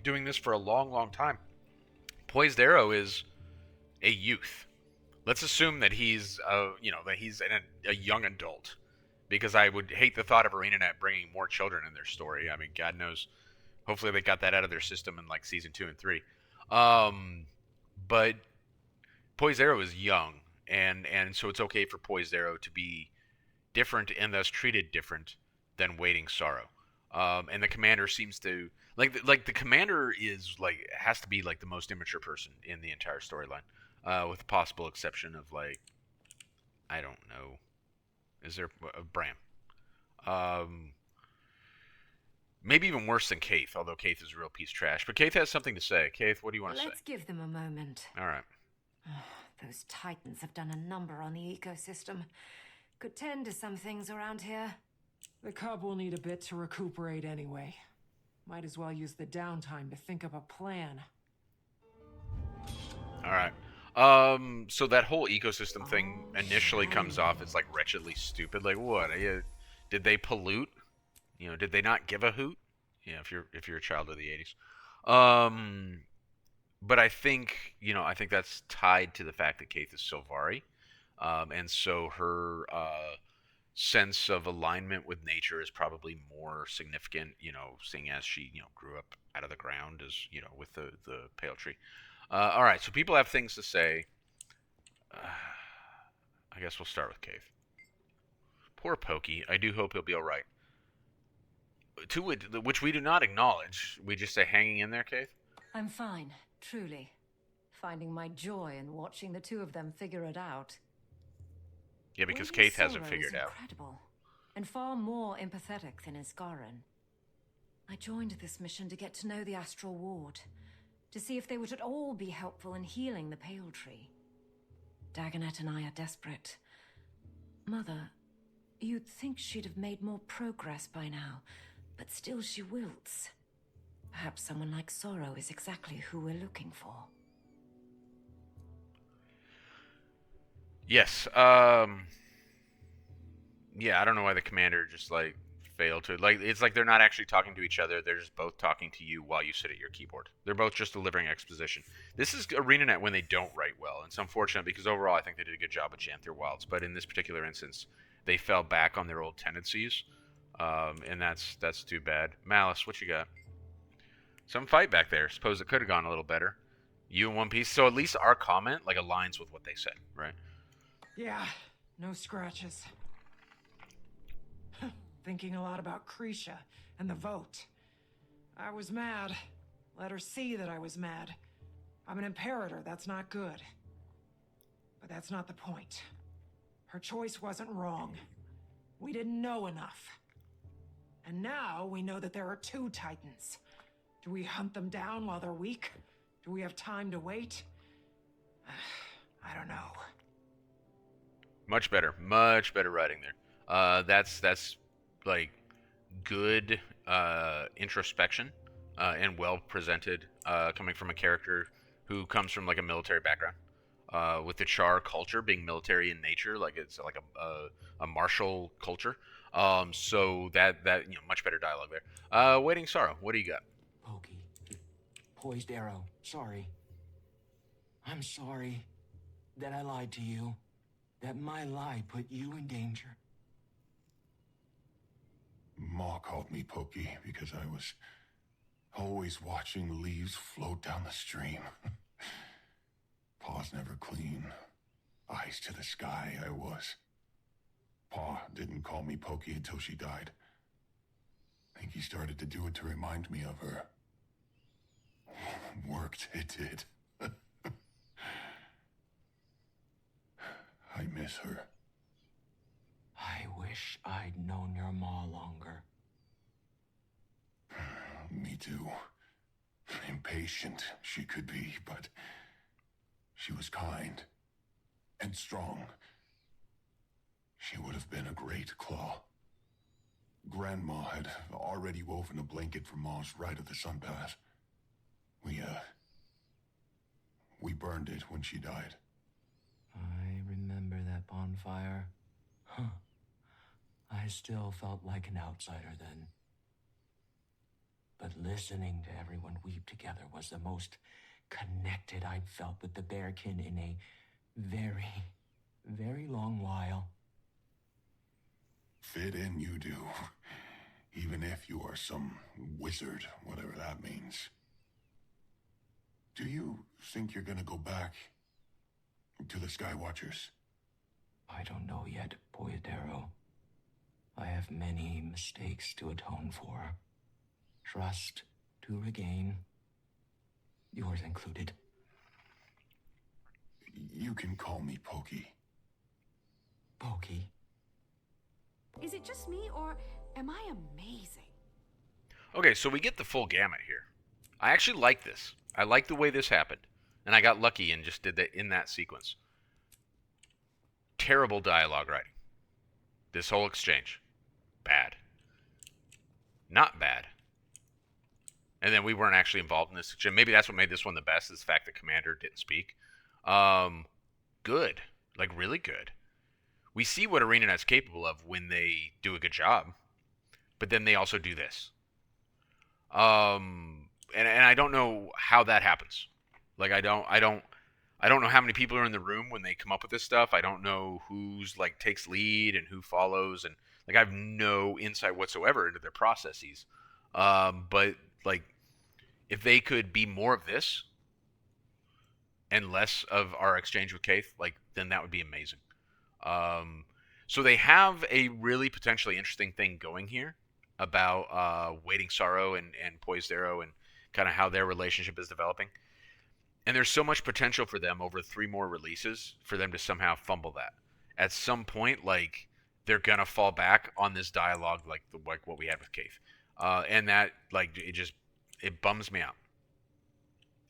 doing this for a long, long time. Poised Arrow is a youth. Let's assume that he's, that he's a young adult, because I would hate the thought of ArenaNet bringing more children in their story. I mean, God knows. Hopefully, they got that out of their system in like season 2 and 3. But Poised Arrow is young, and so it's okay for Poised Arrow to be different and thus treated different than Waiting Sorrow. And the commander seems to like the commander is like has to be like the most immature person in the entire storyline, with the possible exception of like, I don't know, is there Bram? Maybe even worse than Kaith, although Kaith is a real piece of trash. But Kaith has something to say. Kaith, what do you want to say? Let's give them a moment. All right. Those Titans have done a number on the ecosystem. Could tend to some things around here. The cub will need a bit to recuperate anyway. Might as well use the downtime to think up a plan. All right. So that whole ecosystem thing initially comes off as like wretchedly stupid. Like what? Did they pollute? Did they not give a hoot? If you're a child of the 80s. But I think that's tied to the fact that Kaith is Sylvari. And so her sense of alignment with nature is probably more significant, seeing as she, grew up out of the ground as, with the pale tree. All right, so people have things to say. I guess we'll start with Kaith. Poor Pokey. I do hope he'll be all right. To which we do not acknowledge. We just say hanging in there, Kaith. I'm fine, truly. Finding my joy in watching the two of them figure it out. Yeah, because Lady Kaith hasn't Sorrow figured is out. incredible, and far more empathetic than Isgarin. I joined this mission to get to know the Astral Ward, to see if they would at all be helpful in healing the Pale Tree. Dagonet and I are desperate. Mother, you'd think she'd have made more progress by now, but still she wilts. Perhaps someone like Sorrow is exactly who we're looking for. Yes. Yeah, I don't know why the commander just like failed to like. It's like they're not actually talking to each other. They're just both talking to you while you sit at your keyboard. They're both just delivering exposition. This is ArenaNet when they don't write well. It's unfortunate because overall I think they did a good job with Janthir Wilds, but in this particular instance, they fell back on their old tendencies, and that's too bad. Malice, what you got? Some fight back there. Suppose it could have gone a little better. You in one piece. So at least our comment like aligns with what they said, right? Yeah, no scratches. Thinking a lot about Krisha and the vote. I was mad. Let her see that I was mad. I'm an imperator, that's not good. But that's not the point. Her choice wasn't wrong. We didn't know enough. And now we know that there are 2 Titans. Do we hunt them down while they're weak? Do we have time to wait? I don't know. Much better writing there. That's like good introspection and well presented, coming from a character who comes from like a military background. With the Char culture being military in nature, like it's like a martial culture. So that much better dialogue there. Waiting Sorrow, what do you got? Pokey. Poised arrow. Sorry. I'm sorry that I lied to you. That my lie put you in danger. Ma called me Pokey because I was always watching the leaves float down the stream. Paws never clean. Eyes to the sky, I was. Pa didn't call me Pokey until she died. I think he started to do it to remind me of her. Worked, it did. I miss her. I wish I'd known your ma longer. Me too. Impatient she could be, but she was kind and strong. She would have been a great claw. Grandma had already woven a blanket for Ma's right of the sun path. We burned it when she died. I remember that bonfire. Huh. I still felt like an outsider then. But listening to everyone weep together was the most connected I'd felt with the Bearkin in a very, very long while. Fit in you do. Even if you are some wizard, whatever that means. Do you think you're gonna go back to the Skywatchers? I don't know yet, Poyadero. I have many mistakes to atone for. Trust to regain. Yours included. You can call me Pokey. Pokey. Is it just me, or am I amazing? Okay, so we get the full gamut here. I actually like this. I like the way this happened. And I got lucky and just did that in that sequence. Terrible dialogue writing. This whole exchange. Bad. Not bad. And then we weren't actually involved in this exchange. Maybe that's what made this one the best, is the fact that Commander didn't speak. Good. Like, really good. We see what ArenaNet's capable of when they do a good job. But then they also do this. And I don't know how that happens. Like, I don't know how many people are in the room when they come up with this stuff. I don't know who's like takes lead and who follows, and like I have no insight whatsoever into their processes. But like, if they could be more of this and less of our exchange with Kaith, like, then that would be amazing. So they have a really potentially interesting thing going here about Waiting Sorrow and Poised Arrow and kind of how their relationship is developing. And there's so much potential for them over 3 more releases for them to somehow fumble that. at some point, like, they're gonna fall back on this dialogue, like what we had with Cave, and that, like, it bums me out.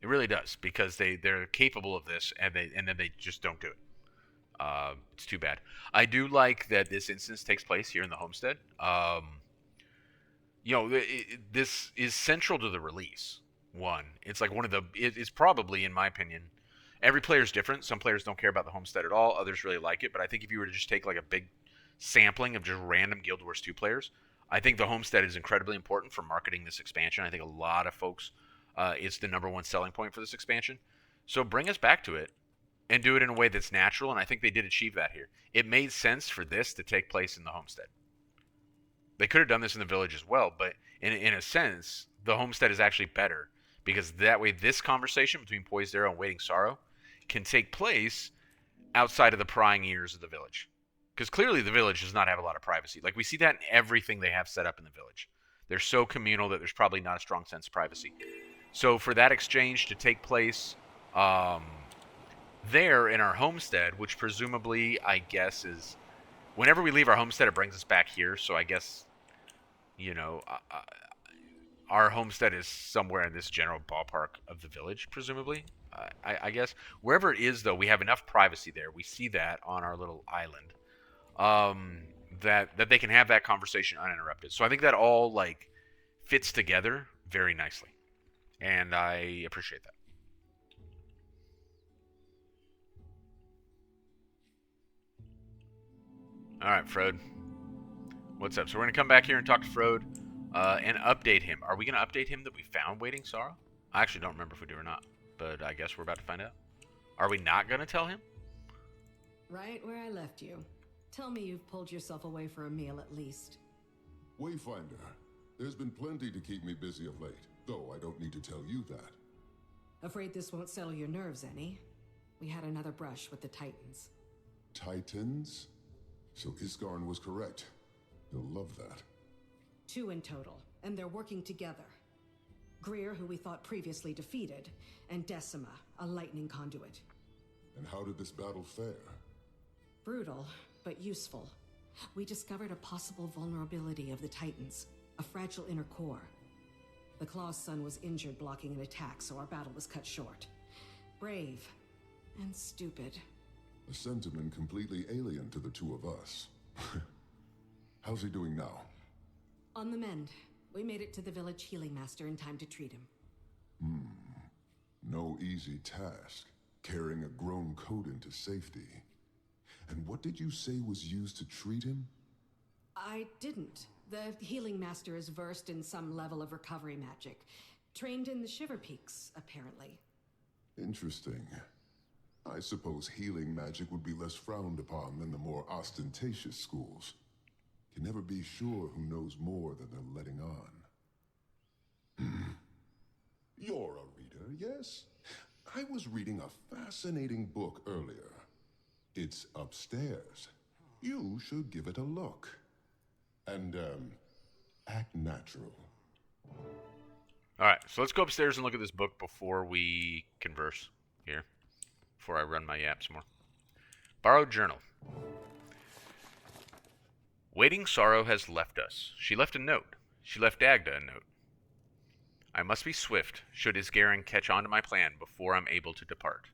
It really does, because they're capable of this, and then they just don't do it. It's too bad. I do like that this instance takes place here in the homestead. This is central to the release. One, it's like it's probably, in my opinion, every player is different. Some players don't care about the homestead at all. Others really like it. But I think if you were to just take like a big sampling of just random Guild Wars 2 players, I think the homestead is incredibly important for marketing this expansion. I think a lot of folks, it's the number one selling point for this expansion. So bring us back to it and do it in a way that's natural, and I think they did achieve that here. It made sense for this to take place in the homestead. They could have done this in the village as well, but in a sense, the homestead is actually better, because that way this conversation between Poised Arrow and Waiting Sorrow can take place outside of the prying ears of the village. Because clearly the village does not have a lot of privacy. Like, we see that in everything they have set up in the village. They're so communal that there's probably not a strong sense of privacy. So for that exchange to take place there in our homestead, which presumably, I guess, is whenever we leave our homestead, it brings us back here. So I guess, our homestead is somewhere in this general ballpark of the village, presumably. I guess wherever it is, though, we have enough privacy there. We see that on our little island, that they can have that conversation uninterrupted. So I think that all, like, fits together very nicely, and I appreciate that. All right, Frode. What's up? So we're going to come back here and talk to Frode and update him. Are we going to update him that we found Waiting Sorrow? I actually don't remember if we do or not, but I guess we're about to find out. Are we not going to tell him? Right where I left you. Tell me you've pulled yourself away for a meal at least. Wayfinder, there's been plenty to keep me busy of late, though I don't need to tell you that. Afraid this won't settle your nerves any? We had another brush with the Titans. Titans? So Isgarn was correct. You'll love that. 2 in total, and they're working together. Greer, who we thought previously defeated, and Decima, a lightning conduit. And how did this battle fare? Brutal, but useful. We discovered a possible vulnerability of the Titans, a fragile inner core. The Claw's son was injured blocking an attack, so our battle was cut short. Brave, and stupid. A sentiment completely alien to the two of us. How's he doing now? On the mend. We made it to the village healing master in time to treat him. No easy task, carrying a grown coat into safety. And what did you say was used to treat him? I didn't. The healing master is versed in some level of recovery magic. Trained in the Shiver Peaks, apparently. Interesting. I suppose healing magic would be less frowned upon than the more ostentatious schools. Can never be sure who knows more than they're letting on. You're a reader, yes? I was reading a fascinating book earlier. It's upstairs. You should give it a look. And, act natural. Alright, so let's go upstairs and look at this book before we converse here. Before I run my yaps more. Borrowed journal. Waiting Sorrow has left us. She left a note. She left Dagda a note. I must be swift, should Isgarin catch on to my plan before I'm able to depart.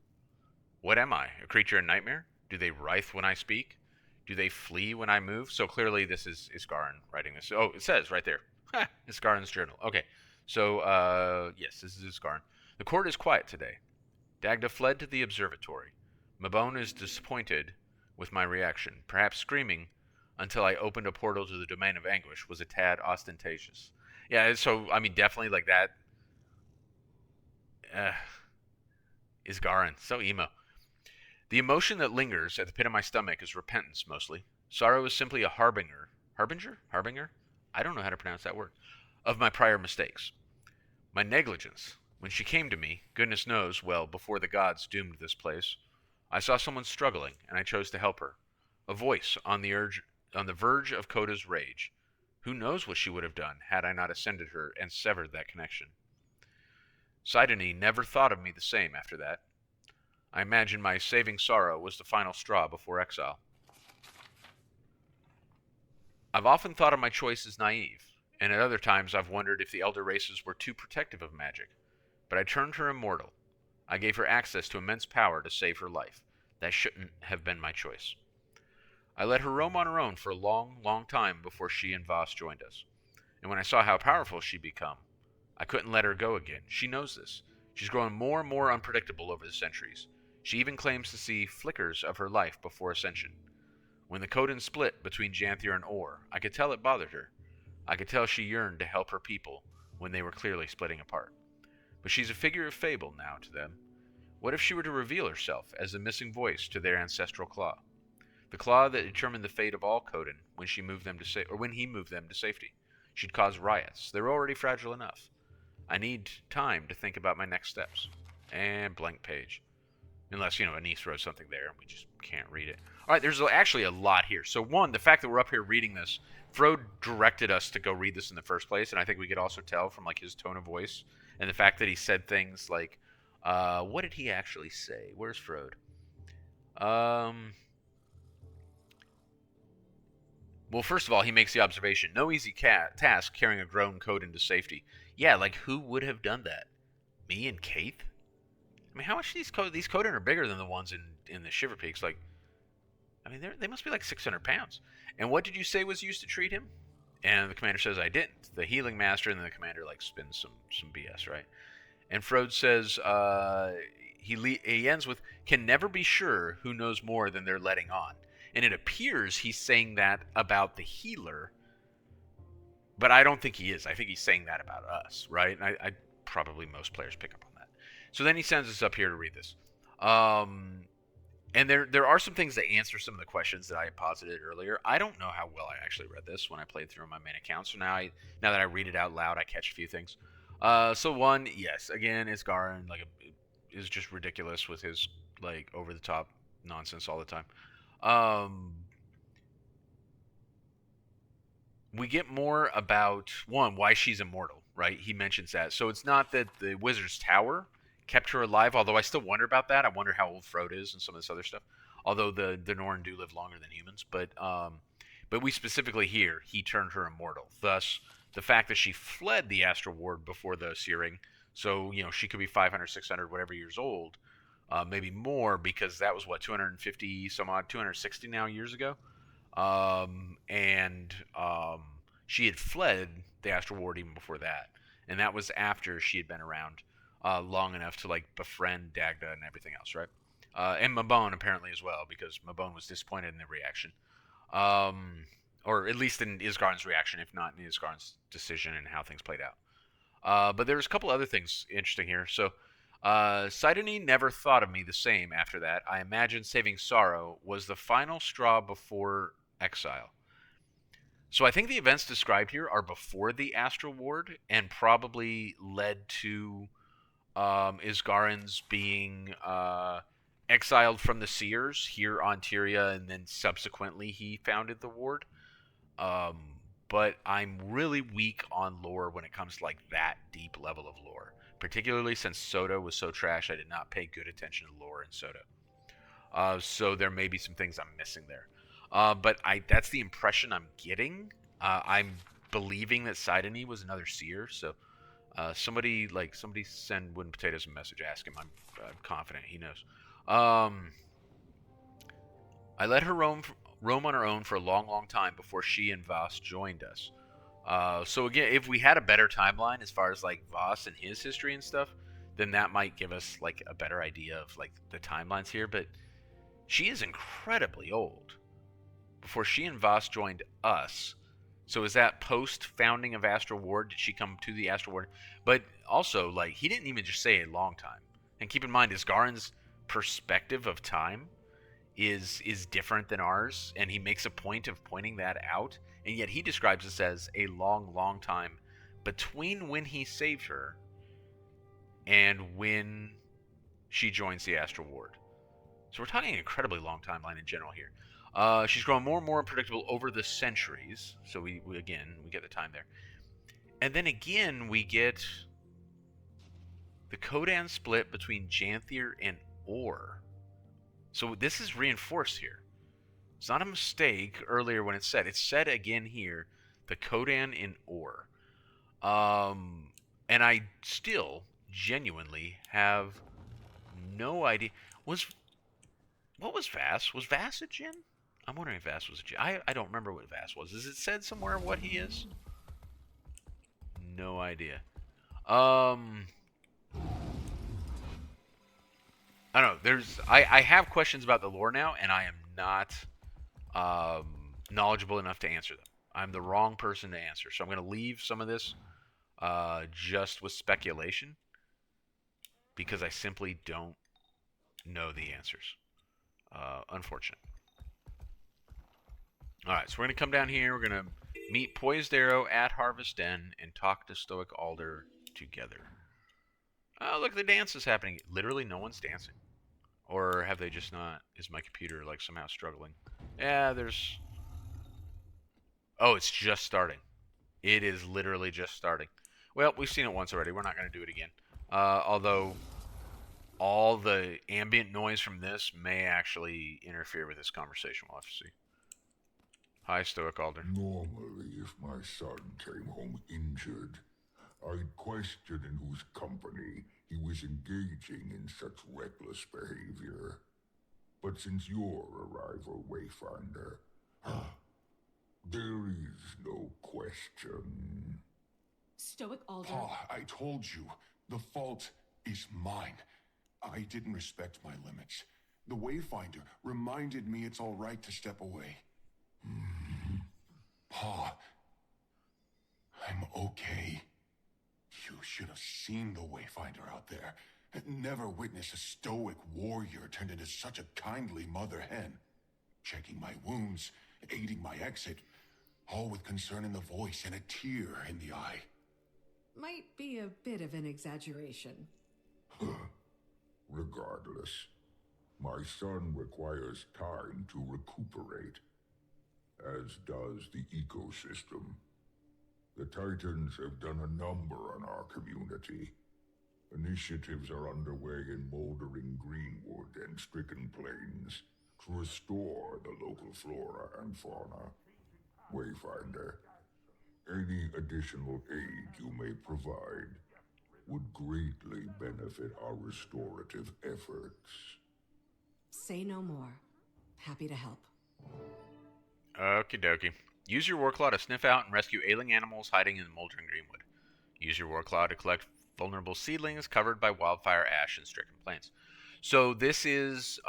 What am I? A creature in nightmare? Do they writhe when I speak? Do they flee when I move? So clearly this is Isgarin writing this. Oh, it says right there. Isgarin's journal. Okay. So, yes, this is Isgarin. The court is quiet today. Dagda fled to the observatory. Mabone is disappointed with my reaction. Perhaps screaming until I opened a portal to the domain of anguish was a tad ostentatious. Yeah, so, I mean, definitely like that. Isgarin. So emo. The emotion that lingers at the pit of my stomach is repentance, mostly. Sorrow is simply a harbinger. Harbinger? Harbinger? I don't know how to pronounce that word. Of my prior mistakes. My negligence. When she came to me, goodness knows, well, before the gods doomed this place, I saw someone struggling, and I chose to help her. A voice on the verge of Coda's rage. Who knows what she would have done had I not ascended her and severed that connection. Sidony never thought of me the same after that. I imagine my saving sorrow was the final straw before exile. I've often thought of my choice as naive, and at other times I've wondered if the elder races were too protective of magic. But I turned her immortal. I gave her access to immense power to save her life. That shouldn't have been my choice. I let her roam on her own for a long, long time before she and Voss joined us. And when I saw how powerful she'd become, I couldn't let her go again. She knows this. She's grown more and more unpredictable over the centuries. She even claims to see flickers of her life before ascension. When the Codan split between Janthir and Orr, I could tell it bothered her. I could tell she yearned to help her people when they were clearly splitting apart. But she's a figure of fable now to them. What if she were to reveal herself as the missing voice to their ancestral claw? The claw that determined the fate of all Codan when he moved them to safety. She'd cause riots. They're already fragile enough. I need time to think about my next steps. And blank page. Unless, Anise wrote something there and we just can't read it. All right, there's actually a lot here. So one, the fact that we're up here reading this, Frode directed us to go read this in the first place, and I think we could also tell from like his tone of voice and the fact that he said things like, what did he actually say? Where's Frode? Well, first of all, he makes the observation, no easy task carrying a grown Codan into safety. Yeah, like who would have done that? Me and Kaith? I mean, how much these Codan are bigger than the ones in the Shiver Peaks? Like, I mean, they must be like 600 pounds. And what did you say was used to treat him? And the commander says, I didn't. The healing master, and then the commander like spins some BS, right? And Frode says, he ends with, can never be sure who knows more than they're letting on. And it appears he's saying that about the healer, but I don't think he is. I think he's saying that about us, right? And I probably most players pick up on that. So then he sends us up here to read this. And there are some things that answer some of the questions that I posited earlier. I don't know how well I actually read this when I played through my main account. So now that I read it out loud, I catch a few things. So one, yes, again, Isgarin is just ridiculous with his like over the top nonsense all the time. We get more about one, why she's immortal, right? He mentions that. So it's not that the Wizard's Tower kept her alive, although I still wonder about that. I wonder how old Frode is and some of this other stuff. Although the Norn do live longer than humans, but we specifically hear he turned her immortal. Thus, the fact that she fled the Astral Ward before the Searing, so she could be 500, 600, whatever years old, maybe more, because that was 250 some odd, 260 now years ago, and she had fled the Astral Ward even before that, and that was after she had been around long enough to like befriend Dagda and everything else, right? And Mabon apparently as well, because Mabon was disappointed in the reaction, or at least in Isgarin's reaction, if not in Isgarin's decision and how things played out. But there's a couple other things interesting here. So, Sidoni never thought of me the same after that. I imagine saving Sorrow was the final straw before exile. So I think the events described here are before the Astral Ward and probably led to Isgarin's being exiled from the Seers here on Tyria, and then subsequently he founded the Ward. But I'm really weak on lore when it comes to like that deep level of lore, particularly since Soda was so trash. I did not pay good attention to lore in Soda, so there may be some things I'm missing there. But that's the impression I'm getting. I'm believing that Sidoni was another seer, so somebody send Wooden Potatoes a message, ask him. I'm confident he knows. I let her roam on her own for a long, long time before she and Voss joined us. So again, if we had a better timeline as far as like Voss and his history and stuff, then that might give us like a better idea of like the timelines here. But she is incredibly old before she and Voss joined us. So is that post founding of Astral Ward? Did she come to the Astral Ward? But also, like, he didn't even just say a long time. And keep in mind, Isgarin's perspective of time is different than ours, and he makes a point of pointing that out. And yet he describes this as a long, long time between when he saved her and when she joins the Astral Ward. So we're talking an incredibly long timeline in general here. She's grown more and more unpredictable over the centuries. So we get the time there. And then again, we get the Codan split between Janthir and Orr. So this is reinforced here. It's not a mistake earlier when it's said again here, the Kodan in ore. And I still genuinely have no idea. What was Vass? Was Vass a Jinn? I'm wondering if Vass was a Jinn. I don't remember what Vass was. Is it said somewhere what he is? No idea. I don't know. I have questions about the lore now, and I am not knowledgeable enough to answer them. I'm the wrong person to answer, so I'm going to leave some of this just with speculation because I simply don't know the answers. Unfortunate. All right, so we're going to come down here. We're going to meet Poised Arrow at Harvest Den and talk to Stoic Alder together. Oh, look, the dance is happening. Literally, no one's dancing. Or have they just not? Is my computer, like, somehow struggling? Yeah, there's... Oh, it's just starting. It is literally just starting. Well, we've seen it once already. We're not going to do it again. Although, all the ambient noise from this may actually interfere with this conversation. We'll have to see. Hi, Stoic Alder. Normally, if my son came home injured, I'd question in whose company he was engaging in such reckless behavior. But since your arrival, Wayfinder, there is no question. Stoic Alder. Pa, I told you, the fault is mine. I didn't respect my limits. The Wayfinder reminded me it's all right to step away. Pa, I'm okay. You should have seen the Wayfinder out there. Never witnessed a stoic warrior turned into such a kindly mother hen. Checking my wounds, aiding my exit, all with concern in the voice and a tear in the eye. Might be a bit of an exaggeration. Regardless, my son requires time to recuperate, as does the ecosystem. The Titans have done a number on our community. Initiatives are underway in Moldering Greenwood and Stricken Plains to restore the local flora and fauna. Wayfinder, any additional aid you may provide would greatly benefit our restorative efforts. Say no more. Happy to help. Okie dokie. Use your Warclaw to sniff out and rescue ailing animals hiding in the Moldering Greenwood. Use your Warclaw to collect vulnerable seedlings covered by wildfire ash in Stricken Plains. So this is...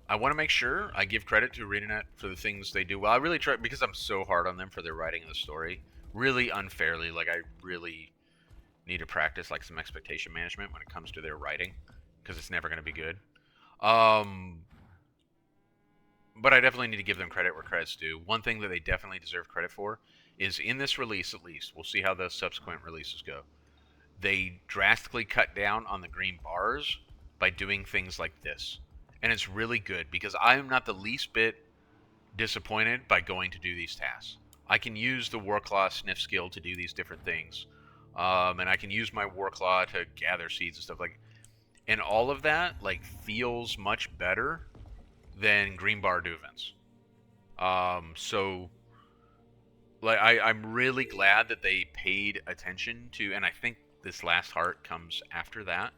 I want to make sure I give credit to ArenaNet for the things they do well. I really try, because I'm so hard on them for their writing of the story. Really unfairly. Like, I really need to practice, like, some expectation management when it comes to their writing. Because it's never going to be good. But I definitely need to give them credit where credit's due. One thing that they definitely deserve credit for is in this release, at least. We'll see how the subsequent releases go. They drastically cut down on the green bars by doing things like this. And it's really good because I'm not the least bit disappointed by going to do these tasks. I can use the Warclaw sniff skill to do these different things. And I can use my Warclaw to gather seeds and stuff like. And all of that, like, feels much better than green bar do events. So, like, I'm really glad that they paid attention to, and I think this last heart comes after that,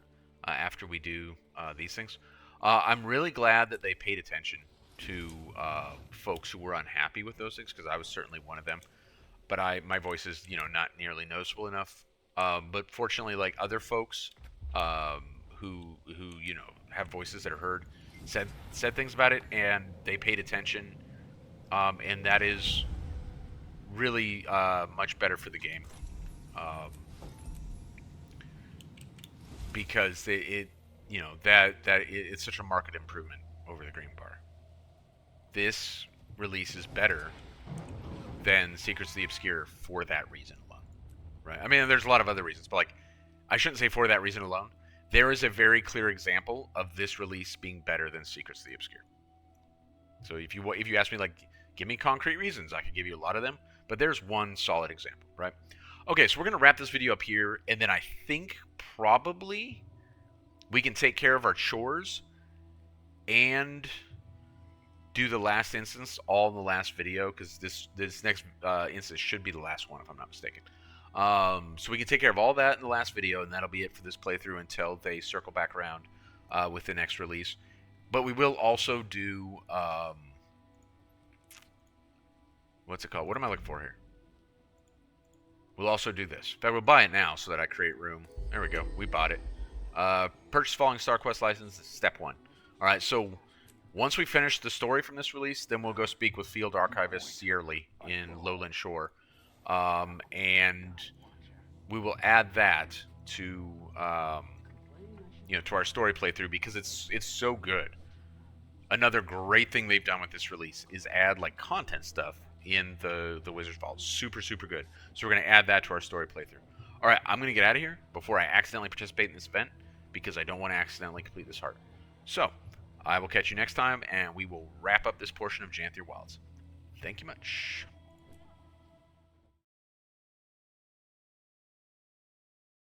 after we do these things. I'm really glad that they paid attention to folks who were unhappy with those things, because I was certainly one of them. But my voice is, not nearly noticeable enough. But fortunately, like, other folks who have voices that are heard said things about it, and they paid attention, and that is really much better for the game, because it's such a marked improvement over the green bar. This release is better than Secrets of the Obscure for that reason alone, right? I mean, there's a lot of other reasons, but, like, I shouldn't say for that reason alone. There is a very clear example of this release being better than Secrets of the Obscure. So if you ask me, like, give me concrete reasons, I could give you a lot of them, but there's one solid example, right? Okay, so we're going to wrap this video up here, and then I think probably we can take care of our chores and do the last instance all in the last video, because this next instance should be the last one if I'm not mistaken. So we can take care of all that in the last video, and that'll be it for this playthrough until they circle back around with the next release. But we will also do what's it called? What am I looking for here? We'll also do this. In fact, we'll buy it now so that I create room. There we go. We bought it. Purchase following Star Quest license, step 1. All right, so once we finish the story from this release, then we'll go speak with Field Archivist Yearly in Lowland Shore, and we will add that to to our story playthrough, because it's so good. Another great thing they've done with this release is add like content stuff in the Wizard's Vault. Super good. So we're gonna add that to our story playthrough. All right, I'm gonna get out of here before I accidentally participate in this event, because I don't want to accidentally complete this heart. So I will catch you next time, and we will wrap up this portion of Janthir Wilds. Thank you much.